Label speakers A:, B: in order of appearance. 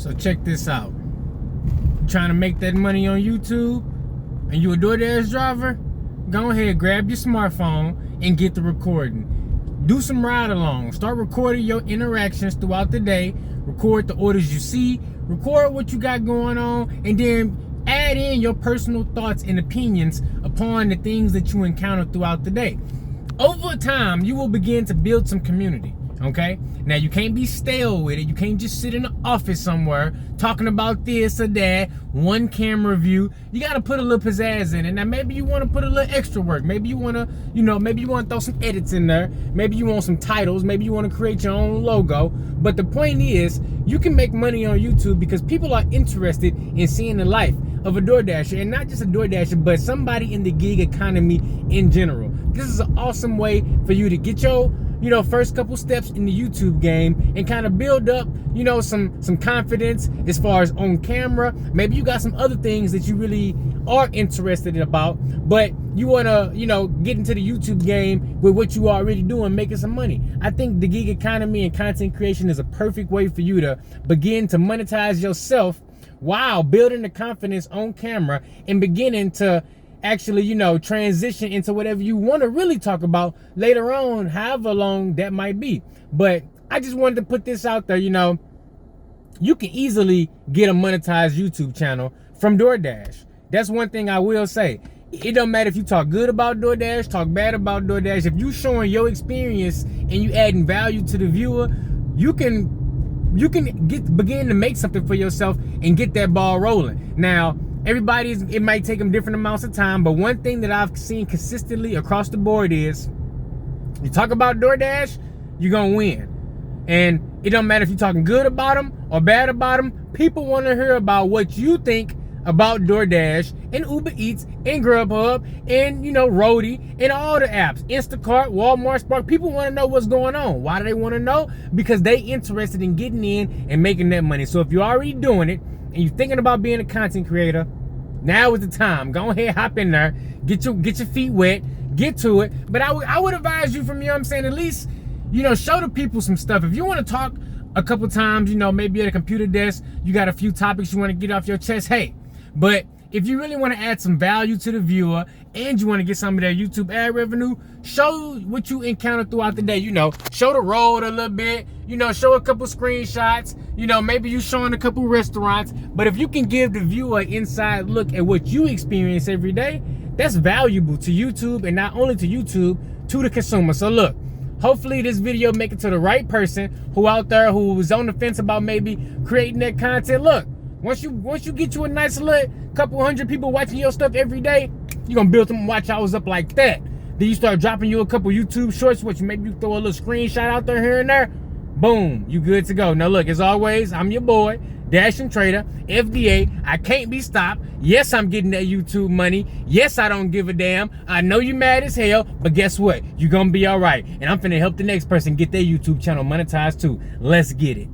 A: So check this out. Trying to make that money on YouTube and you a Doordash driver? Go ahead, grab your smartphone and get the recording. Do some ride along. Start recording your interactions throughout the day. Record the orders you see. Record what you got going on, and then add in your personal thoughts and opinions upon the things that you encounter throughout the day. Over time, you will begin to build some community. Okay? Now, you can't be stale with it. You can't just sit in the office somewhere talking about this or that, one camera view. You got to put a little pizzazz in it. Now, maybe you want to put a little extra work. Maybe you want to, maybe you want to throw some edits in there. Maybe you want some titles. Maybe you want to create your own logo. But the point is, you can make money on YouTube because people are interested in seeing the life of a DoorDasher, and not just a DoorDasher, but somebody in the gig economy in general. This is an awesome way for you to get your first couple steps in the YouTube game and kind of build up, some confidence as far as on camera. Maybe you got some other things that you really are interested about, but you want to, get into the YouTube game with what you are already doing, making some money. I think the gig economy and content creation is a perfect way for you to begin to monetize yourself while building the confidence on camera and beginning to actually, transition into whatever you want to really talk about later on, however long that might be. But I just wanted to put this out there, you can easily get a monetized YouTube channel from DoorDash. That's one thing I will say. It don't matter if you talk good about DoorDash, talk bad about DoorDash. If you showing your experience and you adding value to the viewer, you can begin to make something for yourself and get that ball rolling. Now, it might take them different amounts of time, but one thing that I've seen consistently across the board is you talk about DoorDash, you're gonna win. And it don't matter if you're talking good about them or bad about them. People want to hear about what you think about DoorDash and Uber Eats and Grubhub and Roadie and all the apps, Instacart, Walmart, Spark. People want to know what's going on. Why do they want to know? Because they interested in getting in and making that money. So if you're already doing it and you're thinking about being a content creator, now is the time. Go ahead, hop in there, get your feet wet, get to it. But I would advise you from, at least, show the people some stuff. If you want to talk a couple times, maybe at a computer desk, you got a few topics you want to get off your chest, hey. But if you really want to add some value to the viewer and you want to get some of that YouTube ad revenue, show what you encounter throughout the day. Show the road a little bit, show a couple screenshots, maybe you showing a couple restaurants. But if you can give the viewer an inside look at what you experience every day, that's valuable to YouTube, and not only to YouTube, to the consumer. So look, hopefully this video make it to the right person who out there who was on the fence about maybe creating that content. Look, once you get you a nice little couple hundred people watching your stuff every day, you're gonna build some watch hours up like that. Then you start dropping you a couple YouTube shorts, which maybe you throw a little screenshot out there here and there. Boom, you good to go. Now look, as always, I'm your boy, Dash and Trader, FDA. I can't be stopped. Yes, I'm getting that YouTube money. Yes, I don't give a damn. I know you mad as hell, but guess what? You're gonna be all right. And I'm finna help the next person get their YouTube channel monetized too. Let's get it.